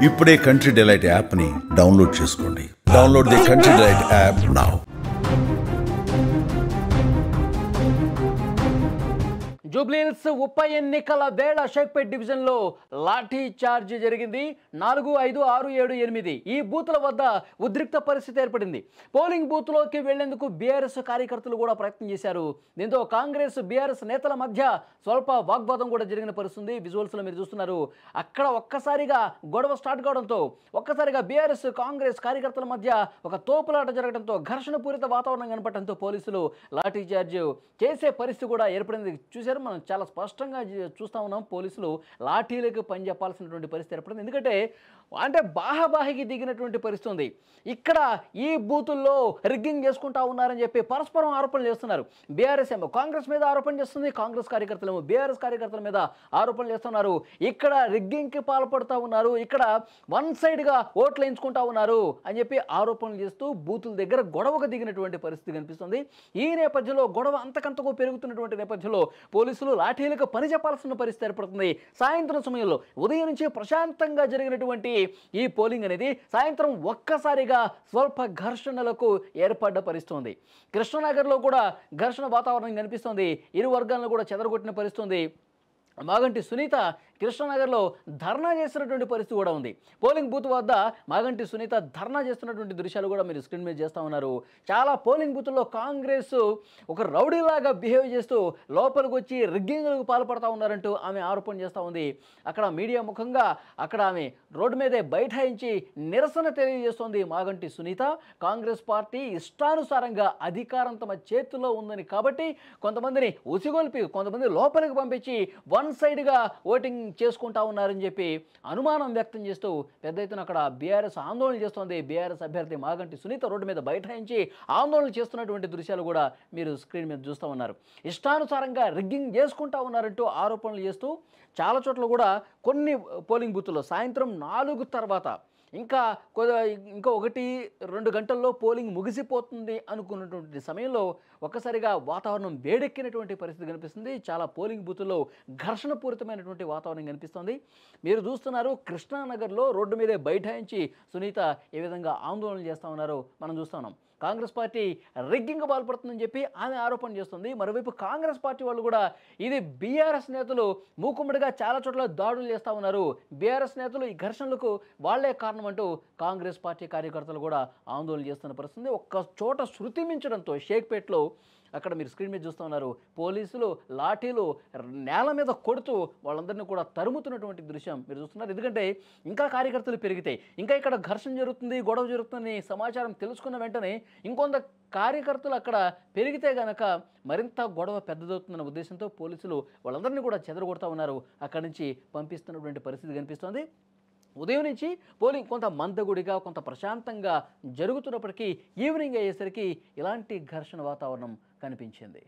ఇప్పుడే country delight యాప్ని download చేసుకోండి. Download the country delight app now. Jubilee Hills ఉప ఎన్నికల వేళ షేక్పేట్ డివిజన్లో లాఠీ చార్జ్ జరిగింది. 4, 5, 6, 7, 8 ఈ బూతుల వద్ద ఉద్రిక్త పరిస్థితి ఏర్పడింది. పోలింగ్ బూత్లోకి వెళ్లేందుకు బీఆర్ఎస్ కార్యకర్తలు కూడా ప్రయత్నం చేశారు. దీంతో కాంగ్రెస్ బీఆర్ఎస్ నేతల మధ్య స్వల్ప వాగ్వాదం కూడా జరిగిన పరిస్థితి విజువల్స్లో మీరు చూస్తున్నారు. అక్కడ ఒక్కసారిగా గొడవ స్టార్ట్ కావడంతో ఒక్కసారిగా బీఆర్ఎస్ కాంగ్రెస్ కార్యకర్తల మధ్య ఒక తోపులాట జరగడంతో ఘర్షణ పూరిత వాతావరణం కనపడటంతో పోలీసులు లాఠీ చార్జ్ చేసే పరిస్థితి కూడా ఏర్పడింది. చూశారు, మనం చాలా స్పష్టంగా చూస్తూ ఉన్నాం. పోలీసులు లాఠీలకు పని చెప్పాల్సినటువంటి పరిస్థితి ఏర్పడింది. ఎందుకంటే బాహాబాహికి దిగినటువంటి పరిస్థితి ఉంది. ఇక్కడ ఈ బూతుల్లో రిగ్గింగ్ చేసుకుంటా ఉన్నారని చెప్పి పరస్పరం ఆరోపణలు చేస్తున్నారు. బీఆర్ఎస్ ఏమో కాంగ్రెస్ మీద ఆరోపణ చేస్తుంది, కాంగ్రెస్ కార్యకర్తలు ఏమో బీఆర్ఎస్ కార్యకర్తల మీద ఆరోపణలు చేస్తున్నారు. ఇక్కడ రిగ్గింగ్కి పాల్పడుతూ ఉన్నారు, ఇక్కడ వన్ సైడ్గా ఓట్లు వేయించుకుంటా ఉన్నారు అని చెప్పి ఆరోపణలు చేస్తూ బూతుల దగ్గర గొడవకు దిగినటువంటి పరిస్థితి కనిపిస్తుంది. ఈ నేపథ్యంలో గొడవ అంతకంతకు పెరుగుతున్నటువంటి నేపథ్యంలో పోలీసులు లాఠీలకు పని చెప్పాల్సిన పరిస్థితి ఏర్పడుతుంది. సాయంత్రం సమయంలో ఉదయం నుంచి ప్రశాంతంగా జరిగినటువంటి ఈ పోలింగ్ అనేది సాయంత్రం ఒక్కసారిగా స్వల్ప ఘర్షణలకు ఏర్పడ్డ పరిస్థితి. కృష్ణనగర్లో కూడా ఘర్షణ వాతావరణం కనిపిస్తుంది. ఇరు వర్గాలను కూడా చెదరగొట్టిన పరిస్థితి. మాగంటి సునీత కృష్ణనగర్లో ధర్నా చేస్తున్నటువంటి పరిస్థితి కూడా ఉంది. పోలింగ్ బూత్ వద్ద మాగంటి సునీత ధర్నా చేస్తున్నటువంటి దృశ్యాలు కూడా మీరు స్క్రీన్ మీద చేస్తూ ఉన్నారు. చాలా పోలింగ్ బూత్లో కాంగ్రెస్ ఒక రౌడీలాగా బిహేవ్ చేస్తూ లోపలికి వచ్చి రిగ్గింగ్లకు పాల్పడుతూ ఉన్నారంటూ ఆమె ఆరోపణ చేస్తూ ఉంది. అక్కడ మీడియా ముఖంగా అక్కడ ఆమె రోడ్డు మీదే బైఠాయించి నిరసన తెలియజేస్తోంది మాగంటి సునీత. కాంగ్రెస్ పార్టీ ఇష్టానుసారంగా అధికారం తమ చేతుల్లో ఉందని కాబట్టి కొంతమందిని ఉసిగొల్పి కొంతమంది లోపలికి పంపించి వన్ సైడ్గా ఓటింగ్ చేసుకుంటా ఉన్నారని చెప్పి అనుమానం వ్యక్తం చేస్తూ పెద్ద ఎత్తున అక్కడ బీఆర్ఎస్ ఆందోళన చేస్తోంది. బీఆర్ఎస్ అభ్యర్థి మాగంటి సునీత రోడ్డు మీద బైఠాయించి ఆందోళన చేస్తున్నటువంటి దృశ్యాలు కూడా మీరు స్క్రీన్ మీద చూస్తూ ఉన్నారు. ఇష్టానుసారంగా రిగ్గింగ్ చేసుకుంటా ఉన్నారంటూ ఆరోపణలు చేస్తూ చాలా చోట్ల కూడా కొన్ని పోలింగ్ బూత్లో సాయంత్రం 4 తర్వాత ఇంకా 1-2 గంటల్లో పోలింగ్ ముగిసిపోతుంది అనుకున్నటువంటి సమయంలో ఒక్కసారిగా వాతావరణం వేడెక్కినటువంటి పరిస్థితి కనిపిస్తుంది. చాలా పోలింగ్ బూతుల్లో ఘర్షణపూరితమైనటువంటి వాతావరణం కనిపిస్తుంది. మీరు చూస్తున్నారు, కృష్ణానగర్లో రోడ్డు మీదే బైఠాయించి సునీత ఏ విధంగా ఆందోళన చేస్తూ ఉన్నారో మనం చూస్తూ ఉన్నాం. కాంగ్రెస్ పార్టీ రిగ్గింగ్ పాల్పడుతుందని చెప్పి ఆమె ఆరోపణ చేస్తుంది. మరోవైపు కాంగ్రెస్ పార్టీ వాళ్ళు కూడా ఇది బీఆర్ఎస్ నేతలు మూకుమ్మడిగా చాలా చోట్ల దాడులు చేస్తూ ఉన్నారు, బీఆర్ఎస్ నేతలు ఈ ఘర్షణలకు వాళ్లే కారణం అంటూ కాంగ్రెస్ పార్టీ కార్యకర్తలు కూడా ఆందోళన చేస్తున్న పరిస్థితి. ఒక్క చోట శృతి మించడంతో షేక్పేట్లో అక్కడ మీరు స్క్రీన్ మీద చూస్తూ ఉన్నారు, పోలీసులు లాఠీలు నేల మీద కొడుతూ వాళ్ళందరినీ కూడా తరుముతున్నటువంటి దృశ్యం మీరు చూస్తున్నారు. ఎందుకంటే ఇంకా కార్యకర్తలు పెరిగితే ఇంకా ఇక్కడ ఘర్షణ జరుగుతుంది, గొడవ జరుగుతుందని సమాచారం తెలుసుకున్న వెంటనే ఇంకొంత కార్యకర్తలు అక్కడ పెరిగితే గనక మరింత గొడవ పెద్దదవుతుందన్న ఉద్దేశంతో పోలీసులు వాళ్ళందరినీ కూడా చెదరగొడతా ఉన్నారు. అక్కడి నుంచి పంపిస్తున్నటువంటి పరిస్థితి కనిపిస్తోంది. ఉదయం నుంచి పోలింగ్ కొంత మందగుడిగా కొంత ప్రశాంతంగా జరుగుతున్నప్పటికీ ఈవినింగ్ అయ్యేసరికి ఇలాంటి ఘర్షణ వాతావరణం కనిపించింది.